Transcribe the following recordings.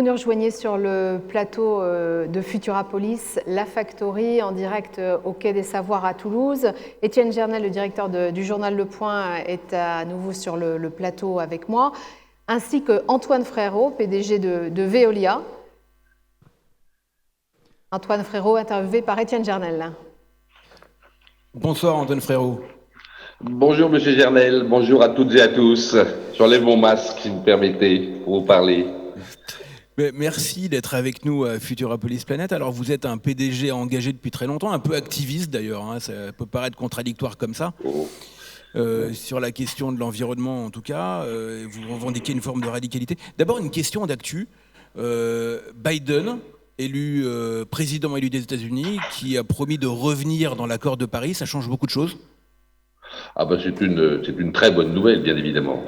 nous rejoignez sur le plateau de Futurapolis, la Factory, en direct au Quai des Savoirs à Toulouse. Étienne Gernel, le directeur du journal Le Point, est à nouveau sur le plateau avec moi, ainsi que Antoine Frérot, PDG de Veolia. Antoine Frérot, interviewé par Étienne Gernel. Bonsoir Antoine Frérot. Bonjour Monsieur Gernel, bonjour à toutes et à tous. J'enlève mon masque si vous permettez pour vous parler. Merci d'être avec nous à Futurapolis Planète. Alors vous êtes un PDG engagé depuis très longtemps, un peu activiste d'ailleurs, hein, ça peut paraître contradictoire comme ça. Sur la question de l'environnement en tout cas, vous revendiquez une forme de radicalité. D'abord une question d'actu. Biden, président élu des États-Unis, qui a promis de revenir dans l'accord de Paris, ça change beaucoup de choses? Ah ben c'est une très bonne nouvelle, bien évidemment,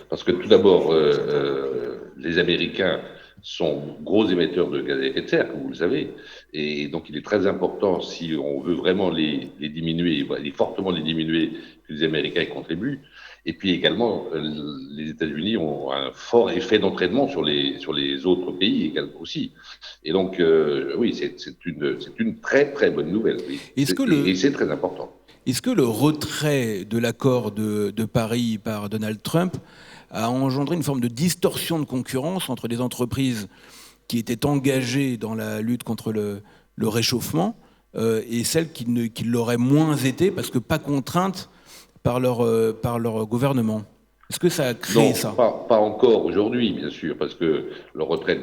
parce que tout d'abord, les Américains sont gros émetteurs de gaz à effet de serre, comme vous le savez, et donc il est très important, si on veut vraiment les diminuer, fortement les diminuer, que les Américains y contribuent. Et puis également, les États-Unis ont un fort effet d'entraînement sur les autres pays également aussi. Et donc, oui, c'est une très très bonne nouvelle. Oui. Et c'est très important. Est-ce que le retrait de l'accord de Paris par Donald Trump a engendré une forme de distorsion de concurrence entre les entreprises qui étaient engagées dans la lutte contre le réchauffement et celles qui l'auraient moins été parce que pas contraintes par leur gouvernement? Est-ce que ça a créé ça? Pas encore aujourd'hui, bien sûr, parce que le retrait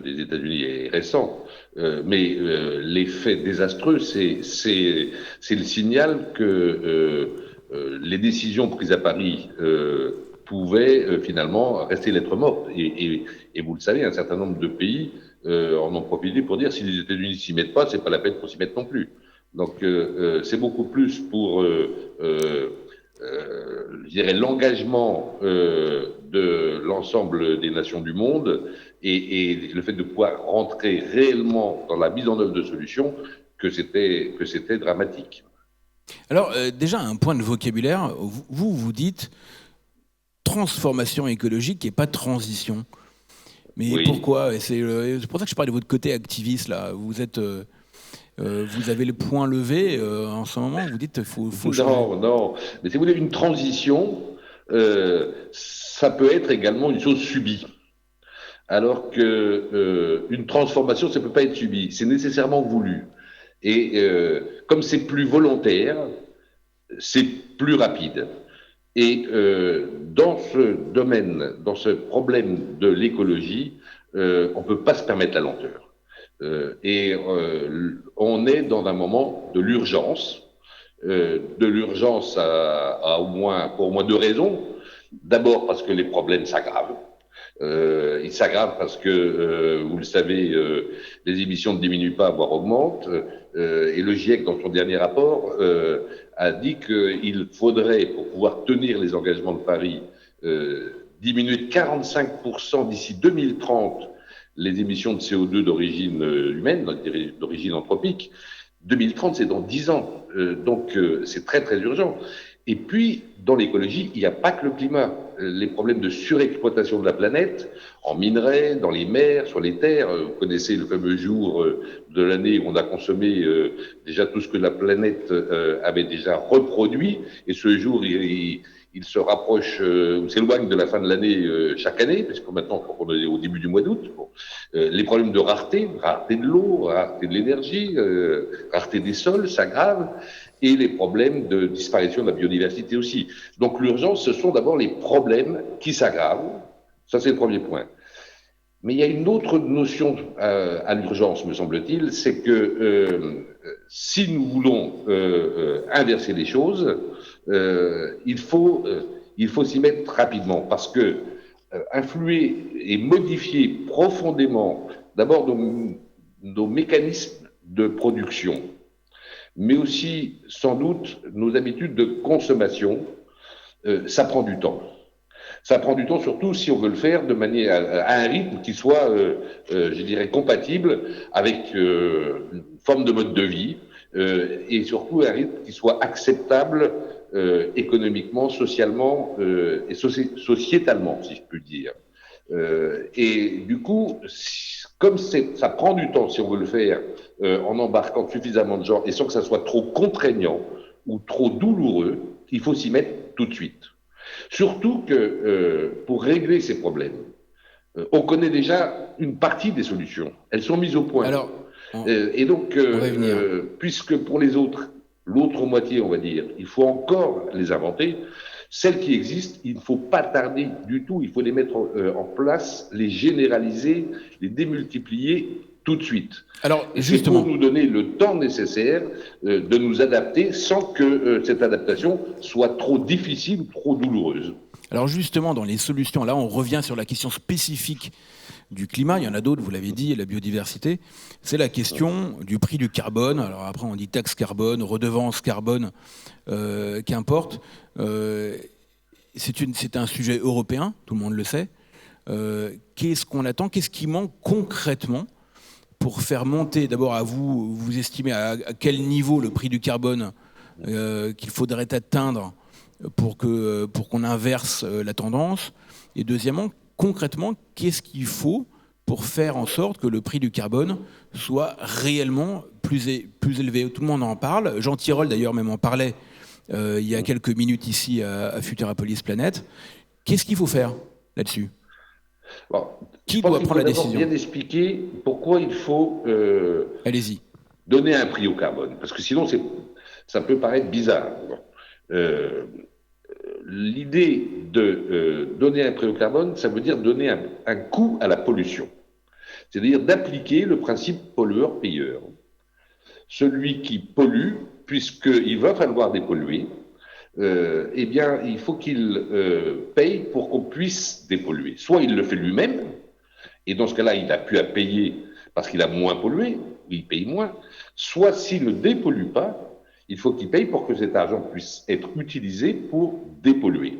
des États-Unis est récent. Mais l'effet désastreux, c'est le signal que les décisions prises à Paris pouvaient finalement rester lettre morte. Et vous le savez, un certain nombre de pays en ont profité pour dire si les États-Unis s'y mettent pas, c'est pas la peine qu'on s'y mette non plus. Donc c'est beaucoup plus pour je dirais l'engagement de l'ensemble des nations du monde et le fait de pouvoir rentrer réellement dans la mise en œuvre de solutions que c'était dramatique. Alors déjà un point de vocabulaire, vous dites transformation écologique et pas transition. Mais oui. Pourquoi? C'est pour ça que je parle de votre côté activiste là. Vous avez le point levé en ce moment, vous dites faut changer. Non, mais si vous voulez une transition, ça peut être également une chose subie. Alors que une transformation, ça peut pas être subi, c'est nécessairement voulu. Et comme c'est plus volontaire, c'est plus rapide. Et dans ce domaine, dans ce problème de l'écologie, on peut pas se permettre la lenteur. On est dans un moment de l'urgence pour au moins deux raisons. D'abord parce que les problèmes s'aggravent. Ils s'aggravent parce que, vous le savez, les émissions ne diminuent pas, voire augmentent. Et le GIEC, dans son dernier rapport, a dit qu'il faudrait, pour pouvoir tenir les engagements de Paris, diminuer de 45% d'ici 2030 les émissions de CO2 d'origine humaine, d'origine anthropique. 2030, c'est dans 10 ans. Donc, c'est très, très urgent. Et puis, dans l'écologie, il n'y a pas que le climat. Les problèmes de surexploitation de la planète, en minerais, dans les mers, sur les terres. Vous connaissez le fameux jour de l'année où on a consommé déjà tout ce que la planète avait déjà reproduit. Et ce jour, il se rapproche, ou s'éloigne de la fin de l'année chaque année, parce que maintenant, on est au début du mois d'août. Bon. Les problèmes de rareté de l'eau, rareté de l'énergie, rareté des sols s'aggravent, et les problèmes de disparition de la biodiversité aussi. Donc l'urgence, ce sont d'abord les problèmes qui s'aggravent. Ça, c'est le premier point. Mais il y a une autre notion à l'urgence, me semble-t-il, c'est que si nous voulons inverser les choses, il faut s'y mettre rapidement, parce que influer et modifier profondément d'abord nos mécanismes de production, mais aussi sans doute nos habitudes de consommation, ça prend du temps. Ça prend du temps, surtout si on veut le faire de manière à un rythme qui soit, je dirais, compatible avec une forme de mode de vie et surtout un rythme qui soit acceptable économiquement, socialement et sociétalement, si je puis dire. Et du coup, comme ça prend du temps, si on veut le faire, en embarquant suffisamment de gens, et sans que ça soit trop contraignant ou trop douloureux, il faut s'y mettre tout de suite. Surtout que pour régler ces problèmes, on connaît déjà une partie des solutions. Elles sont mises au point. Alors, Et donc, on va y venir. puisque pour les autres, l'autre moitié, on va dire, il faut encore les inventer, celles qui existent, il ne faut pas tarder du tout, il faut les mettre en place, les généraliser, les démultiplier tout de suite. Alors, et justement, c'est pour nous donner le temps nécessaire de nous adapter sans que cette adaptation soit trop difficile ou trop douloureuse. Alors justement, dans les solutions, là, on revient sur la question spécifique du climat. Il y en a d'autres, vous l'avez dit, la biodiversité. C'est la question du prix du carbone. Alors après, on dit taxe carbone, redevance carbone, qu'importe. C'est un sujet européen, tout le monde le sait. Qu'est-ce qu'on attend? Qu'est-ce qui manque concrètement pour faire monter, d'abord à vous estimez à quel niveau le prix du carbone qu'il faudrait atteindre pour qu'on inverse la tendance? Et deuxièmement, concrètement, qu'est-ce qu'il faut pour faire en sorte que le prix du carbone soit réellement plus élevé? Tout le monde en parle. Jean Tirole, d'ailleurs, même en parlait il y a quelques minutes ici à Futurapolis Planète. Qu'est-ce qu'il faut faire là-dessus? Bon, qui doit prendre la décision? Bien expliquer pourquoi il faut Allez-y. Donner un prix au carbone. Parce que sinon, ça peut paraître bizarre. L'idée de donner un prix au carbone, ça veut dire donner un coût à la pollution. C'est-à-dire d'appliquer le principe pollueur-payeur. Celui qui pollue, puisqu'il va falloir dépolluer, eh bien, il faut qu'il paye pour qu'on puisse dépolluer. Soit il le fait lui-même, et dans ce cas-là, il n'a plus à payer parce qu'il a moins pollué, il paye moins. Soit s'il ne dépollue pas, il faut qu'il paye pour que cet argent puisse être utilisé pour dépolluer.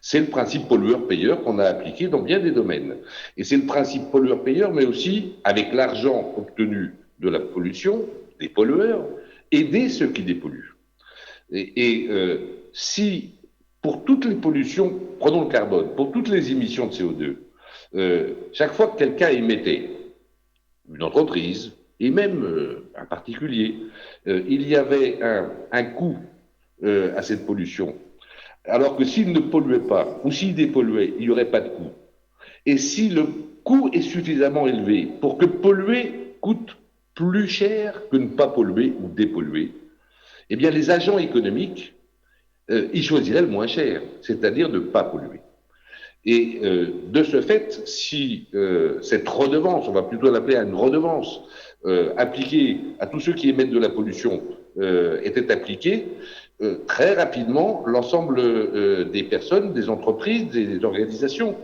C'est le principe pollueur-payeur qu'on a appliqué dans bien des domaines. Et c'est le principe pollueur-payeur, mais aussi, avec l'argent obtenu de la pollution, des pollueurs, aider ceux qui dépolluent. Si, pour toutes les pollutions, prenons le carbone, pour toutes les émissions de CO2, chaque fois que quelqu'un émettait, une entreprise, et même un particulier, il y avait un coût à cette pollution. Alors que s'il ne polluait pas, ou s'il dépolluait, il n'y aurait pas de coût. Et si le coût est suffisamment élevé pour que polluer coûte plus cher que ne pas polluer ou dépolluer, eh bien les agents économiques, ils choisiraient le moins cher, c'est-à-dire de ne pas polluer. Et de ce fait, si cette redevance, on va plutôt l'appeler une redevance, appliquée à tous ceux qui émettent de la pollution était appliquée, très rapidement, l'ensemble des personnes, des entreprises, des organisations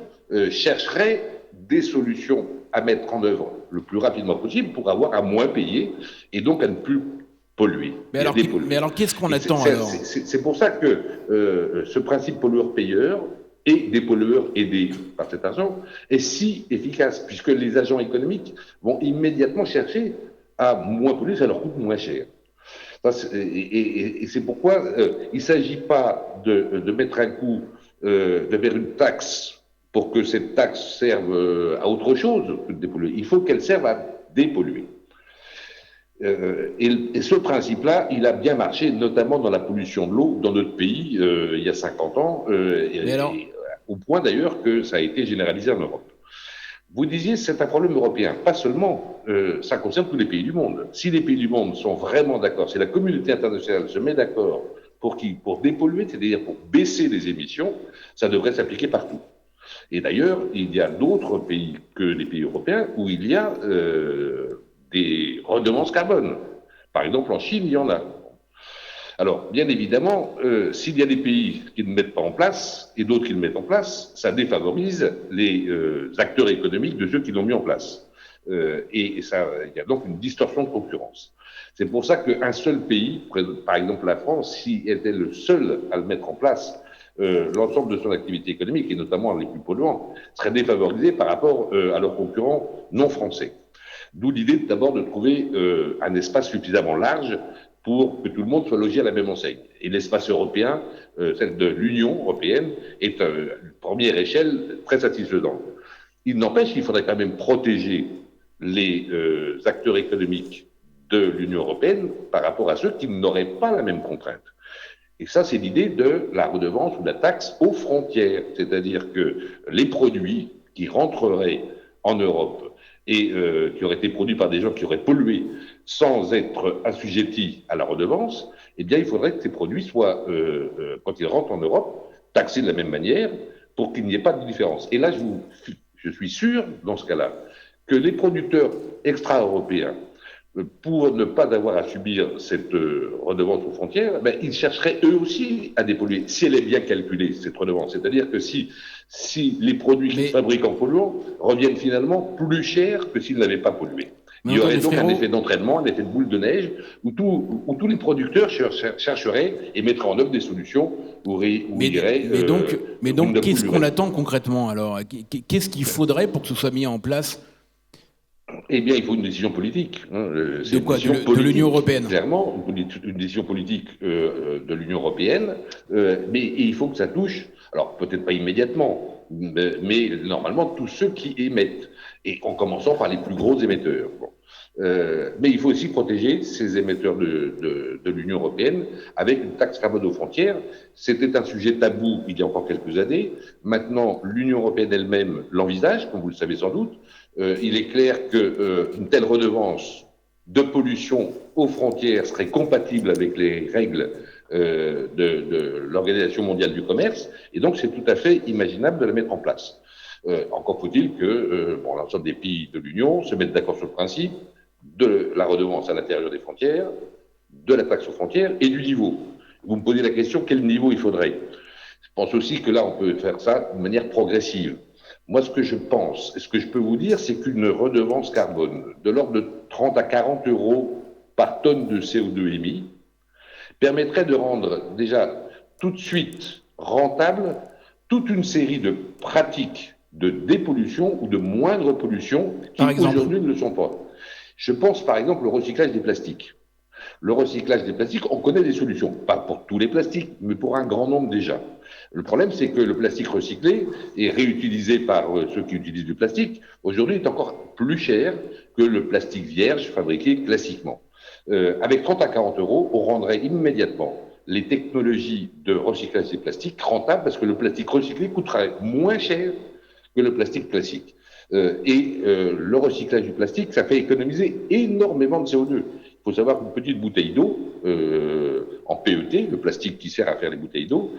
chercheraient des solutions à mettre en œuvre le plus rapidement possible pour avoir à moins payer et donc à ne plus polluer. Mais alors qu'est-ce qu'on attend alors? C'est pour ça que ce principe pollueur-payeur et des pollueurs aidés par cet argent est si efficace, puisque les agents économiques vont immédiatement chercher à moins polluer, ça leur coûte moins cher. Et c'est pourquoi il ne s'agit pas de mettre un coup vers une taxe pour que cette taxe serve à autre chose que de dépolluer. Il faut qu'elle serve à dépolluer. Et ce principe-là, il a bien marché, notamment dans la pollution de l'eau dans notre pays il y a 50 ans, au point d'ailleurs que ça a été généralisé en Europe. Vous disiez c'est un problème européen, pas seulement, ça concerne tous les pays du monde. Si les pays du monde sont vraiment d'accord, si la communauté internationale se met d'accord pour dépolluer, c'est-à-dire pour baisser les émissions, ça devrait s'appliquer partout. Et d'ailleurs, il y a d'autres pays que les pays européens où il y a des redevances carbone. Par exemple, en Chine, il y en a. Alors, bien évidemment, s'il y a des pays qui ne mettent pas en place et d'autres qui le mettent en place, ça défavorise les acteurs économiques de ceux qui l'ont mis en place. Et ça, il y a donc une distorsion de concurrence. C'est pour ça qu'un seul pays, par exemple la France, s'il était le seul à le mettre en place, l'ensemble de son activité économique, et notamment les plus polluants, serait défavorisé par rapport à leurs concurrents non français. D'où l'idée d'abord de trouver un espace suffisamment large pour que tout le monde soit logé à la même enseigne. Et l'espace européen, celle de l'Union européenne, est une première échelle très satisfaisante. Il n'empêche qu'il faudrait quand même protéger les acteurs économiques de l'Union européenne par rapport à ceux qui n'auraient pas la même contrainte. Et ça, c'est l'idée de la redevance ou de la taxe aux frontières, c'est-à-dire que les produits qui rentreraient en Europe et qui auraient été produits par des gens qui auraient pollué sans être assujettis à la redevance, eh bien, il faudrait que ces produits soient, quand ils rentrent en Europe, taxés de la même manière pour qu'il n'y ait pas de différence. Et là, je suis sûr, dans ce cas-là, que les producteurs extra-européens, pour ne pas avoir à subir cette redevance aux frontières, ben, ils chercheraient eux aussi à dépolluer, si elle est bien calculée, cette redevance. C'est-à-dire que si les produits qu'ils fabriquent en polluant reviennent finalement plus chers que s'ils n'avaient pas pollué. Il y aurait donc un effet d'entraînement, un effet de boule de neige, où tous les producteurs chercheraient et mettraient en œuvre des solutions Mais donc, qu'est-ce qu'on attend concrètement alors? Qu'est-ce qu'il faudrait pour que ce soit mis en place? Eh bien, il faut une décision politique. De quoi? De l'Union européenne? Clairement, une décision politique de l'Union européenne, mais il faut que ça touche, alors peut-être pas immédiatement, mais normalement tous ceux qui émettent, et en commençant par les plus gros émetteurs. Bon. Mais il faut aussi protéger ces émetteurs de l'Union européenne avec une taxe carbone aux frontières. C'était un sujet tabou il y a encore quelques années. Maintenant, l'Union européenne elle-même l'envisage, comme vous le savez sans doute. Il est clair qu'une telle redevance de pollution aux frontières serait compatible avec les règles de l'Organisation mondiale du commerce, et donc c'est tout à fait imaginable de la mettre en place. Encore faut-il que l'ensemble des pays de l'Union se mettent d'accord sur le principe de la redevance à l'intérieur des frontières, de la taxe aux frontières et du niveau. Vous me posez la question, quel niveau il faudrait? Je pense aussi que là, on peut faire ça de manière progressive. Moi, ce que je pense, et ce que je peux vous dire, c'est qu'une redevance carbone de l'ordre de 30 à 40 euros par tonne de CO2 émis permettrait de rendre déjà tout de suite rentable toute une série de pratiques de dépollution ou de moindre pollution qui aujourd'hui ne le sont pas. Je pense par exemple au recyclage des plastiques. Le recyclage des plastiques, on connaît des solutions, pas pour tous les plastiques, mais pour un grand nombre déjà. Le problème, c'est que le plastique recyclé et réutilisé par ceux qui utilisent du plastique, aujourd'hui, est encore plus cher que le plastique vierge fabriqué classiquement. Avec 30 à 40 euros, on rendrait immédiatement les technologies de recyclage des plastiques rentables parce que le plastique recyclé coûterait moins cher que le plastique classique. Le recyclage du plastique, ça fait économiser énormément de CO2. Il faut savoir qu'une petite bouteille d'eau en PET, le plastique qui sert à faire les bouteilles d'eau,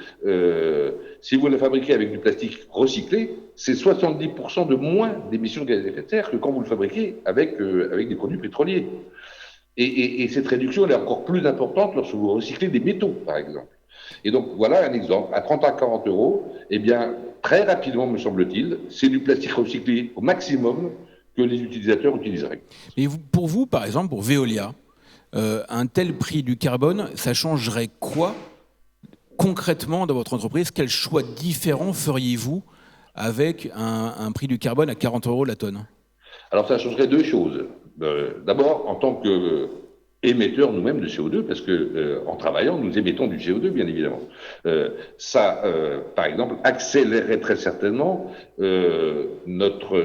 si vous la fabriquez avec du plastique recyclé, c'est 70% de moins d'émissions de gaz à effet de serre que quand vous le fabriquez avec des produits pétroliers. Et cette réduction elle est encore plus importante lorsque vous recyclez des métaux, par exemple. Et donc, voilà un exemple. À 30 à 40 euros, eh bien, très rapidement, me semble-t-il, c'est du plastique recyclé au maximum que les utilisateurs utiliseraient. Et pour vous, par exemple, pour Veolia, un tel prix du carbone, ça changerait quoi concrètement dans votre entreprise? Quel choix différent feriez-vous avec un prix du carbone à 40 euros la tonne? Alors, ça changerait deux choses. D'abord, en tant qu'émetteurs nous-mêmes de CO2, parce que en travaillant, nous émettons du CO2, bien évidemment. Ça, par exemple, accélérerait très certainement notre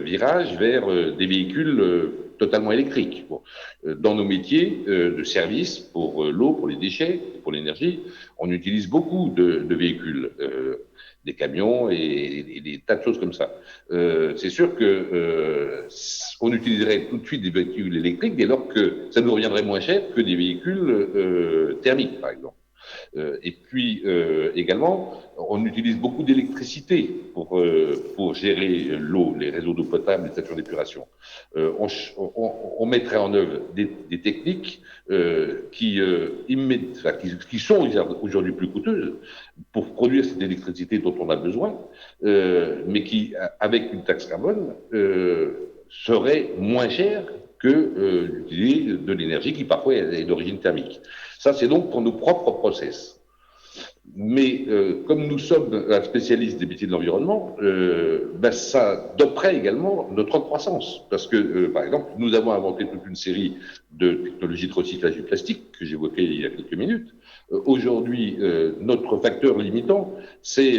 virage vers des véhicules totalement électriques. Bon. Dans nos métiers de service, pour l'eau, pour les déchets, pour l'énergie, on utilise beaucoup de véhicules, des camions et des tas de choses comme ça. C'est sûr que on utiliserait tout de suite des véhicules électriques dès lors que ça nous reviendrait moins cher que des véhicules thermiques, par exemple. Et puis également, on utilise beaucoup d'électricité pour gérer l'eau, les réseaux d'eau potable, les stations d'épuration. On mettrait en œuvre des techniques qui sont aujourd'hui plus coûteuses pour produire cette électricité dont on a besoin, mais qui, avec une taxe carbone, serait moins chère que d'utiliser de l'énergie qui parfois est d'origine thermique. Ça, c'est donc pour nos propres process. Mais comme nous sommes un spécialiste des métiers de l'environnement, ça doperait également notre croissance. Parce que, par exemple, nous avons inventé toute une série de technologies de recyclage du plastique que j'évoquais il y a quelques minutes. Aujourd'hui, notre facteur limitant, c'est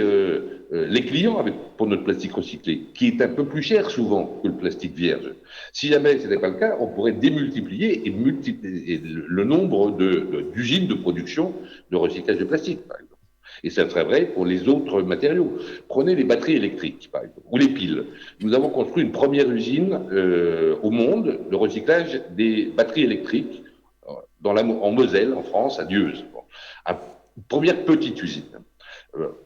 les clients pour notre plastique recyclé, qui est un peu plus cher souvent que le plastique vierge. Si jamais ce n'était pas le cas, on pourrait démultiplier et multiplier le nombre d'usines de production de recyclage de plastique, par exemple. Et ça serait vrai pour les autres matériaux. Prenez les batteries électriques, par exemple, ou les piles. Nous avons construit une première usine au monde de recyclage des batteries électriques en Moselle, en France, à Dieuze. Une première petite usine.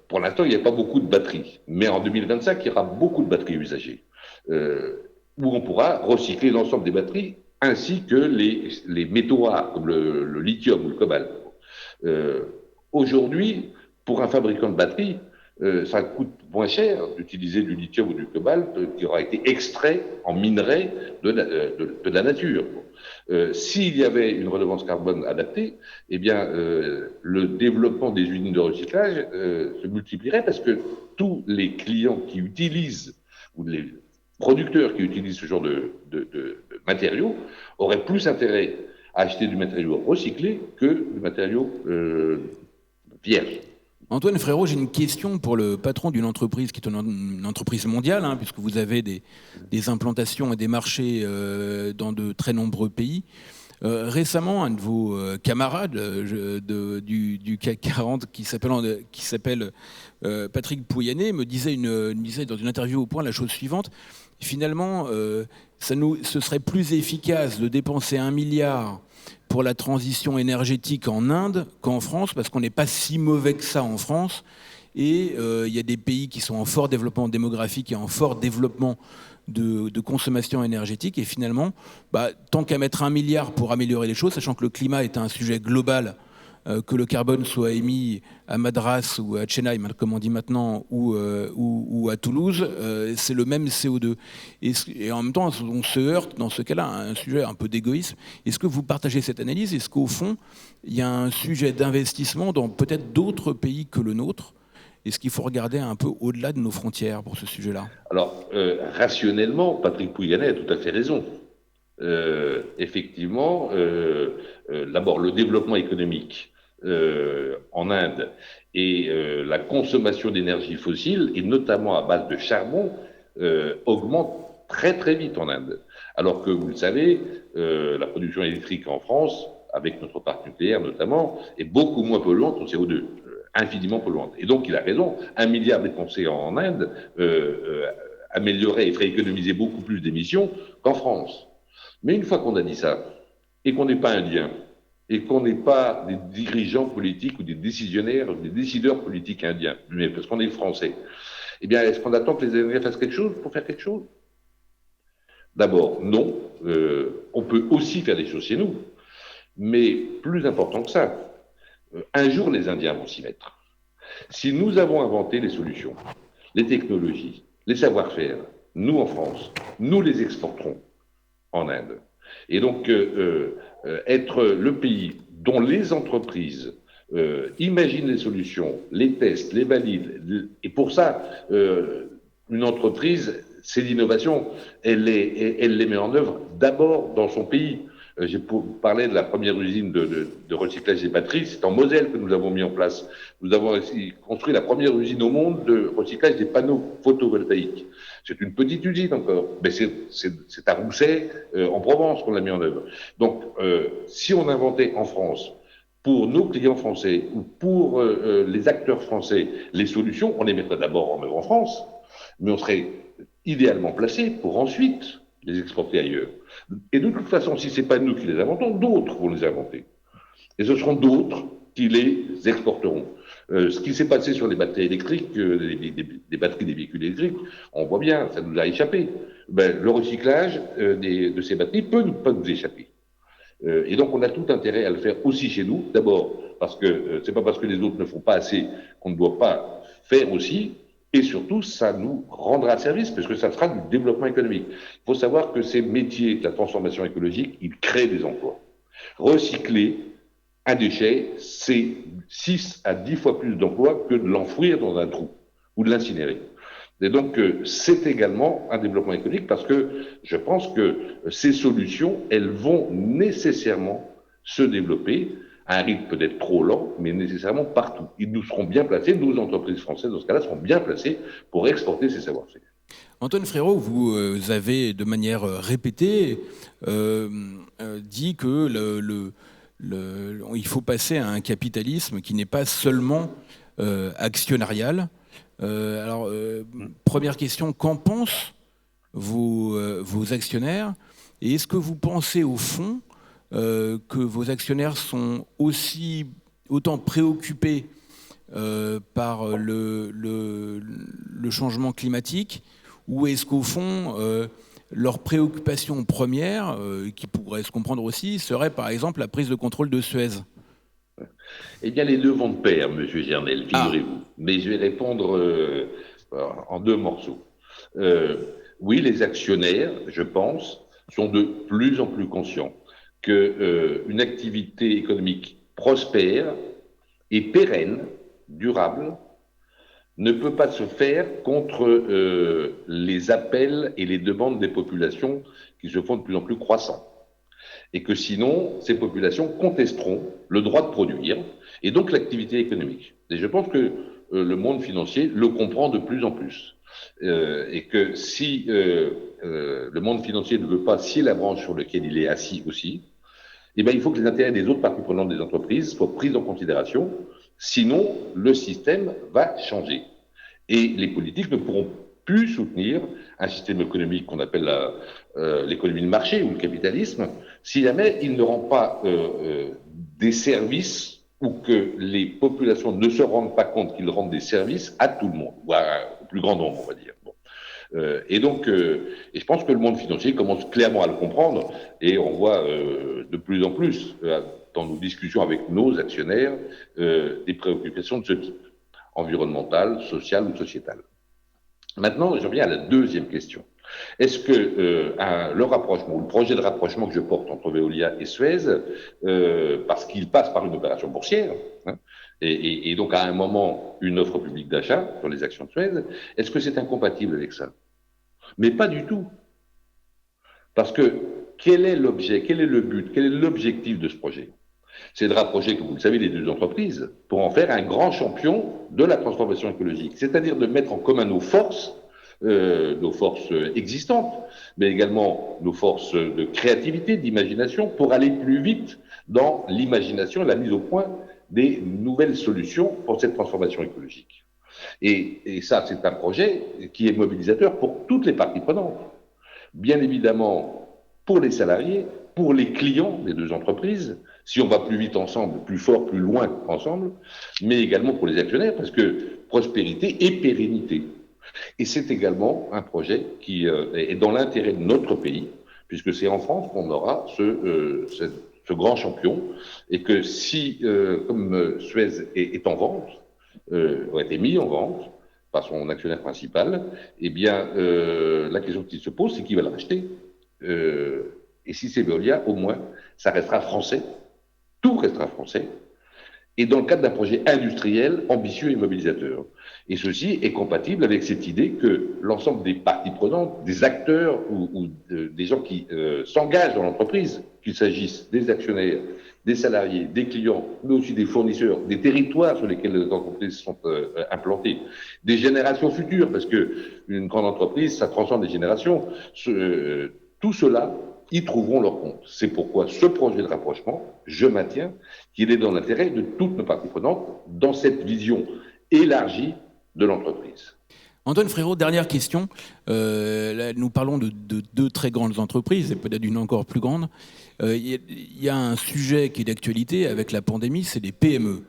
Pour l'instant, il n'y a pas beaucoup de batteries. Mais en 2025, il y aura beaucoup de batteries usagées, où on pourra recycler l'ensemble des batteries, ainsi que les métaux rares, comme le lithium ou le cobalt. Aujourd'hui, pour un fabricant de batteries, ça coûte moins cher d'utiliser du lithium ou du cobalt qui aura été extrait en minerai de la nature. S'il y avait une redevance carbone adaptée, eh bien, le développement des usines de recyclage se multiplierait parce que tous les clients qui utilisent, ou les producteurs qui utilisent ce genre de matériaux, auraient plus intérêt à acheter du matériau recyclé que du matériau vierge. Antoine Frérot, j'ai une question pour le patron d'une entreprise qui est une entreprise mondiale, puisque vous avez des implantations et des marchés dans de très nombreux pays. Récemment, un de vos camarades du CAC 40 qui s'appelle Patrick Pouyanné me disait dans une interview au Point la chose suivante. Finalement, ce serait plus efficace de dépenser 1 milliard pour la transition énergétique en Inde qu'en France, parce qu'on n'est pas si mauvais que ça en France. Et il y a des pays qui sont en fort développement démographique et en fort développement de consommation énergétique. Et finalement, tant qu'à mettre 1 milliard pour améliorer les choses, sachant que le climat est un sujet global, que le carbone soit émis à Madras ou à Chennai, comme on dit maintenant, ou à Toulouse, c'est le même CO2. Et en même temps, on se heurte dans ce cas-là à un sujet un peu d'égoïsme. Est-ce que vous partagez cette analyse? Est-ce qu'au fond, il y a un sujet d'investissement dans peut-être d'autres pays que le nôtre? Est-ce qu'il faut regarder un peu au-delà de nos frontières pour ce sujet-là? Alors, rationnellement, Patrick Pouyanné a tout à fait raison. Effectivement, d'abord, le développement économique en Inde et la consommation d'énergie fossile, et notamment à base de charbon, augmente très très vite en Inde. Alors que, vous le savez, la production électrique en France, avec notre parc nucléaire notamment, est beaucoup moins polluante en CO2, infiniment polluante. Et donc, il a raison, 1 milliard dépensé en Inde améliorerait et ferait économiser beaucoup plus d'émissions qu'en France. Mais une fois qu'on a dit ça, et qu'on n'est pas indien, et qu'on n'est pas des dirigeants politiques ou des décisionnaires, ou des décideurs politiques indiens, mais parce qu'on est français, eh bien, est-ce qu'on attend que les Indiens fassent quelque chose pour faire quelque chose? D'abord, non. On peut aussi faire des choses chez nous. Mais plus important que ça, un jour, les Indiens vont s'y mettre. Si nous avons inventé les solutions, les technologies, les savoir-faire, nous en France, nous les exporterons en Inde. Et donc, être le pays dont les entreprises imaginent les solutions, les testent, les valident, et pour ça, une entreprise, c'est l'innovation, elle les met en œuvre d'abord dans son pays. J'ai parlé de la première usine de recyclage des batteries, c'est en Moselle que nous avons mis en place. Nous avons aussi construit la première usine au monde de recyclage des panneaux photovoltaïques. C'est une petite usine encore, mais c'est à Rousset, en Provence, qu'on l'a mis en œuvre. Donc, si on inventait en France, pour nos clients français ou pour les acteurs français, les solutions, on les mettrait d'abord en œuvre en France, mais on serait idéalement placé pour ensuite les exporter ailleurs. Et de toute façon, si ce n'est pas nous qui les inventons, d'autres vont les inventer. Et ce seront d'autres qui les exporteront. Ce qui s'est passé sur les batteries électriques, des batteries des véhicules électriques, on voit bien, ça nous a échappé. Le recyclage de ces batteries peut pas nous échapper. Et donc, on a tout intérêt à le faire aussi chez nous. D'abord, parce que c'est pas parce que les autres ne font pas assez qu'on ne doit pas faire aussi. Et surtout, ça nous rendra service, parce que ça sera du développement économique. Il faut savoir que ces métiers de la transformation écologique, ils créent des emplois. Recycler un déchet, c'est 6 à 10 fois plus d'emplois que de l'enfouir dans un trou ou de l'incinérer. Et donc, c'est également un développement économique, parce que je pense que ces solutions, elles vont nécessairement se développer à un rythme peut-être trop lent, mais nécessairement partout. Ils nous seront bien placés, nos entreprises françaises, dans ce cas-là, seront bien placées pour exporter ces savoir-faire. Antoine Frérot, vous avez de manière répétée dit que il faut passer à un capitalisme qui n'est pas seulement actionnarial. Première question, qu'en pensent vos actionnaires? Et est-ce que vous pensez au fond que vos actionnaires sont autant préoccupés par le changement climatique, ou est-ce qu'au fond, leur préoccupation première, qui pourrait se comprendre aussi, serait par exemple la prise de contrôle de Suez? Eh bien, les deux vont de pair, monsieur Gernel, figurez-vous. Mais je vais répondre en deux morceaux. Oui, les actionnaires, je pense, sont de plus en plus conscients qu'une activité économique prospère et pérenne, durable, ne peut pas se faire contre les appels et les demandes des populations qui se font de plus en plus croissants. Et que sinon, ces populations contesteront le droit de produire et donc l'activité économique. Et je pense que le monde financier le comprend de plus en plus. Et que si le monde financier ne veut pas scier la branche sur laquelle il est assis aussi, eh bien, il faut que les intérêts des autres parties prenantes des entreprises soient pris en considération. Sinon, le système va changer. Et les politiques ne pourront plus soutenir un système économique qu'on appelle l'économie de marché ou le capitalisme, si jamais il ne rend pas des services, ou que les populations ne se rendent pas compte qu'ils rendent des services à tout le monde, ou au plus grand nombre, on va dire. Bon. Et je pense que le monde financier commence clairement à le comprendre, et on voit de plus en plus, dans nos discussions avec nos actionnaires, des préoccupations de ce type, environnementales, sociales ou sociétales. Maintenant, je reviens à la deuxième question. Est-ce que le rapprochement, ou le projet de rapprochement que je porte entre Veolia et Suez, parce qu'il passe par une opération boursière, hein, et donc à un moment une offre publique d'achat sur les actions de Suez, est-ce que c'est incompatible avec ça? Mais pas du tout. Parce que quel est l'objet, quel est le but, quel est l'objectif de ce projet? C'est de rapprocher, comme vous le savez, les deux entreprises pour en faire un grand champion de la transformation écologique. C'est-à-dire de mettre en commun nos forces existantes, mais également nos forces de créativité, d'imagination, pour aller plus vite dans l'imagination et la mise au point des nouvelles solutions pour cette transformation écologique. Et ça, c'est un projet qui est mobilisateur pour toutes les parties prenantes. Bien évidemment, pour les salariés, pour les clients des deux entreprises, si on va plus vite ensemble, plus fort, plus loin ensemble, mais également pour les actionnaires, parce que prospérité et pérennité. Et c'est également un projet qui est dans l'intérêt de notre pays, puisque c'est en France qu'on aura ce grand champion, et que si, comme Suez est en vente, a été mis en vente par son actionnaire principal, eh bien, la question qui se pose, c'est qui va le racheter. Et si c'est Veolia, au moins, ça restera français, tout restera français, et dans le cadre d'un projet industriel ambitieux et mobilisateur. Et ceci est compatible avec cette idée que l'ensemble des parties prenantes, des acteurs ou des gens qui s'engagent dans l'entreprise, qu'il s'agisse des actionnaires, des salariés, des clients, mais aussi des fournisseurs, des territoires sur lesquels les entreprises sont implantées, des générations futures, parce que une grande entreprise, ça transcende les générations. Tout cela, y trouveront leur compte. C'est pourquoi ce projet de rapprochement, je maintiens qu'il est dans l'intérêt de toutes nos parties prenantes dans cette vision élargie de l'entreprise. Antoine Frérot, dernière question. Là, nous parlons de deux très grandes entreprises, et peut-être d'une encore plus grande. Il y a un sujet qui est d'actualité avec la pandémie, c'est les PME.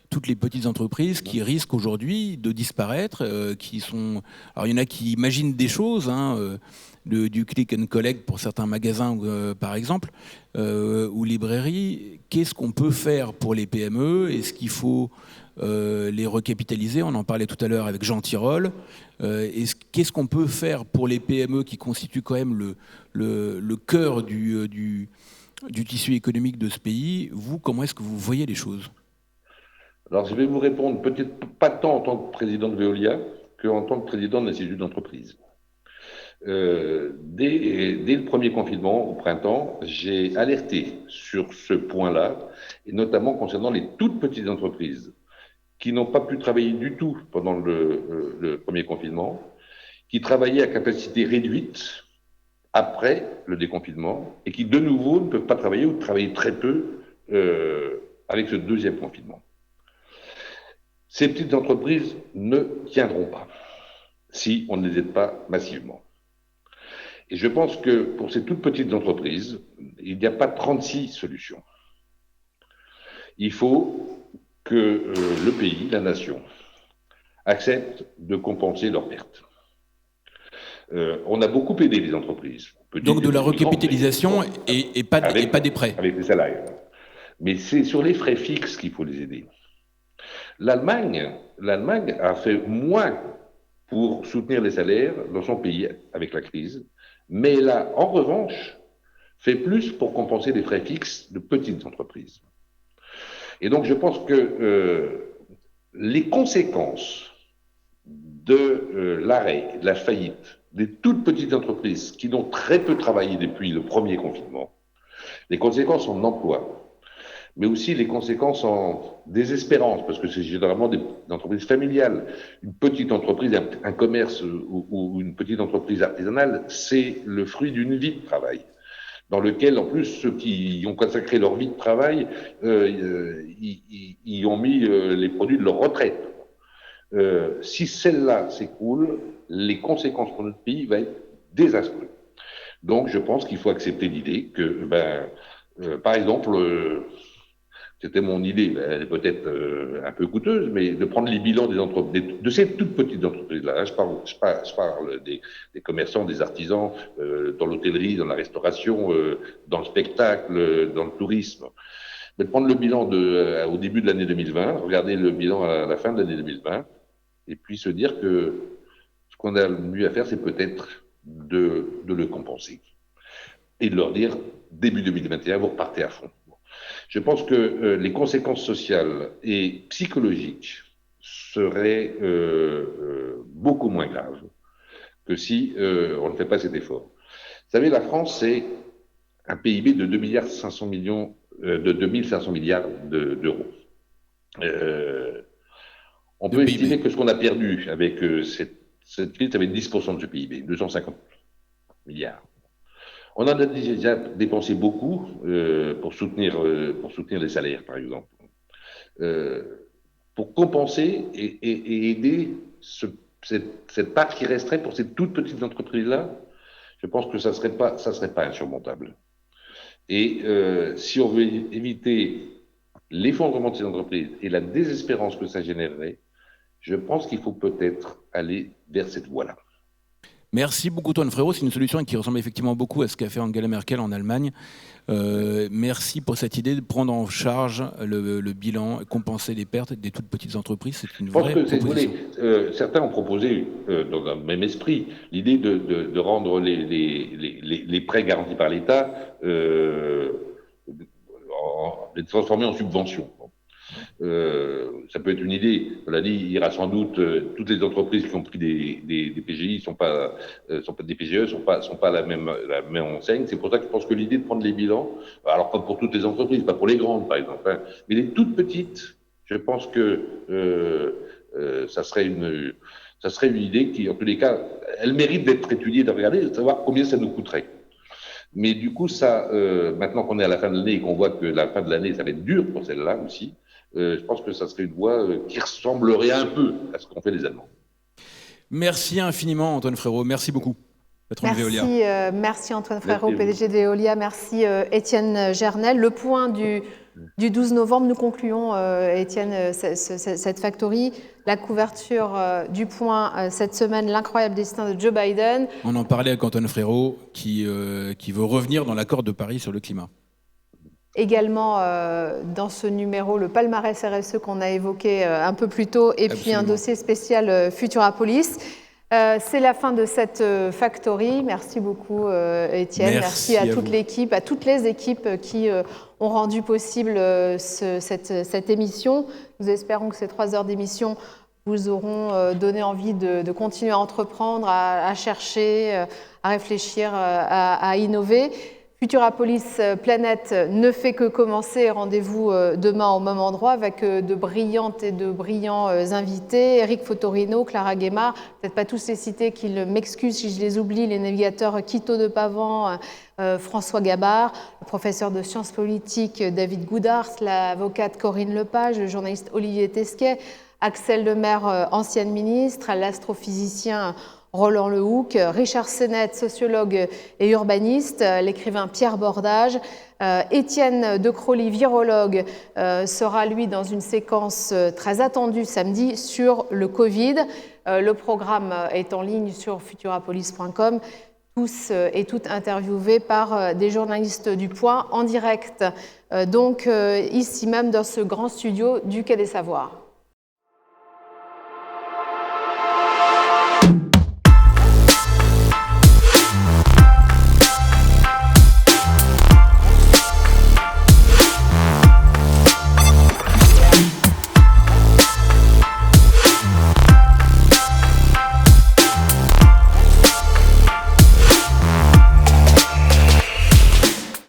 Toutes les petites entreprises qui risquent aujourd'hui de disparaître, alors il y en a qui imaginent des choses, du click and collect pour certains magasins, par exemple, ou librairies. Qu'est-ce qu'on peut faire pour les PME? Est-ce qu'il faut les recapitaliser? On en parlait tout à l'heure avec Jean Tirole. Qu'est-ce qu'on peut faire pour les PME qui constituent quand même le cœur du tissu économique de ce pays? Vous, comment est-ce que vous voyez les choses? Alors, je vais vous répondre peut-être pas tant en tant que président de Veolia qu'en tant que président de l'Institut d'entreprise. Dès le premier confinement, au printemps, j'ai alerté sur ce point-là, et notamment concernant les toutes petites entreprises qui n'ont pas pu travailler du tout pendant le premier confinement, qui travaillaient à capacité réduite après le déconfinement, et qui de nouveau ne peuvent pas travailler ou travailler très peu avec ce deuxième confinement. Ces petites entreprises ne tiendront pas si on ne les aide pas massivement. Et je pense que pour ces toutes petites entreprises, il n'y a pas 36 solutions. Il faut que le pays, la nation, accepte de compenser leurs pertes. On a beaucoup aidé les entreprises. Donc de la recapitalisation et pas des prêts. Avec les salaires. Mais c'est sur les frais fixes qu'il faut les aider. L'Allemagne a fait moins pour soutenir les salaires dans son pays avec la crise, mais elle a, en revanche, fait plus pour compenser les frais fixes de petites entreprises. Et donc, je pense que les conséquences de l'arrêt, de la faillite des toutes petites entreprises qui n'ont très peu travaillé depuis le premier confinement, les conséquences en emploi, mais aussi les conséquences en désespérance, parce que c'est généralement des entreprises familiales. Une petite entreprise, un commerce ou une petite entreprise artisanale, c'est le fruit d'une vie de travail, dans lequel, en plus, ceux qui ont consacré leur vie de travail, y ont mis les produits de leur retraite. Si celle-là s'écroule, les conséquences pour notre pays vont être désastreuses. Donc, je pense qu'il faut accepter l'idée que, par exemple, c'était mon idée, elle est peut-être un peu coûteuse, mais de prendre les bilans de ces toutes petites entreprises-là. Je parle des commerçants, des artisans, dans l'hôtellerie, dans la restauration, dans le spectacle, dans le tourisme. Mais de prendre le bilan au début de l'année 2020, regarder le bilan à la fin de l'année 2020, et puis se dire que ce qu'on a le mieux à faire, c'est peut-être de le compenser. Et de leur dire, début 2021, vous repartez à fond. Je pense que les conséquences sociales et psychologiques seraient beaucoup moins graves que si on ne fait pas cet effort. Vous savez, la France, c'est un PIB de 2,5 milliards d'euros. On peut estimer que ce qu'on a perdu avec cette crise, ça va être 10% de ce PIB, 250 milliards. On en a déjà dépensé beaucoup pour soutenir les salaires, par exemple. Pour compenser et aider cette part qui resterait pour ces toutes petites entreprises-là, je pense que ça serait pas insurmontable. Et si on veut éviter l'effondrement de ces entreprises et la désespérance que ça générerait, je pense qu'il faut peut-être aller vers cette voie-là. Merci beaucoup, Antoine Frérot. C'est une solution qui ressemble effectivement beaucoup à ce qu'a fait Angela Merkel en Allemagne. Merci pour cette idée de prendre en charge le bilan, compenser les pertes des toutes petites entreprises. C'est une vraie proposition. Certains ont proposé, dans le même esprit, l'idée de rendre les prêts garantis par l'État, de les transformer en subventions. Ça peut être une idée. On l'a dit, il y aura sans doute toutes les entreprises qui ont pris des PGI sont pas des PGE, sont pas la même enseigne. C'est pour ça que je pense que l'idée de prendre les bilans, alors pas pour toutes les entreprises, pas pour les grandes par exemple, hein, mais les toutes petites, je pense que ça serait une idée qui, en tous les cas, elle mérite d'être étudiée, de regarder, de savoir combien ça nous coûterait. Mais du coup, ça, maintenant qu'on est à la fin de l'année et qu'on voit que la fin de l'année, ça va être dur pour celle-là aussi, je pense que ça serait une voie qui ressemblerait un peu à ce qu'ont fait les Allemands. Merci infiniment, Antoine Frérot. Merci beaucoup. Patron de Veolia. Merci Antoine Frérot, PDG de Veolia. Merci Étienne Gernel. Le point du 12 novembre, nous concluons, Étienne, cette factory. La couverture du point cette semaine, l'incroyable destin de Joe Biden. On en parlait avec Antoine Frérot qui veut revenir dans l'accord de Paris sur le climat. Également dans ce numéro, le palmarès RSE qu'on a évoqué un peu plus tôt, et puis un dossier spécial Futurapolis. C'est la fin de cette factory. Merci beaucoup Étienne. Merci à toute l'équipe, à toutes les équipes qui ont rendu possible cette émission. Nous espérons que ces 3 heures d'émission vous auront donné envie de continuer à entreprendre, à chercher, à réfléchir, à innover. Futurapolis Planète ne fait que commencer. Rendez-vous demain au même endroit avec de brillantes et de brillants invités. Eric Fotorino, Clara Guémard, peut-être pas tous les cités, qu'ils m'excusent si je les oublie, les navigateurs Quito de Pavan, François Gabard, le professeur de sciences politiques David Goudars, l'avocate Corinne Lepage, le journaliste Olivier Tesquet, Axel Lemaire, ancienne ministre, l'astrophysicien Roland Lehoucq, Richard Sennett, sociologue et urbaniste, l'écrivain Pierre Bordage, Étienne de Crolly, virologue, sera lui dans une séquence très attendue samedi sur le Covid. Le programme est en ligne sur futurapolis.com. Tous et toutes interviewés par des journalistes du Point en direct, donc ici même dans ce grand studio du Quai des Savoirs.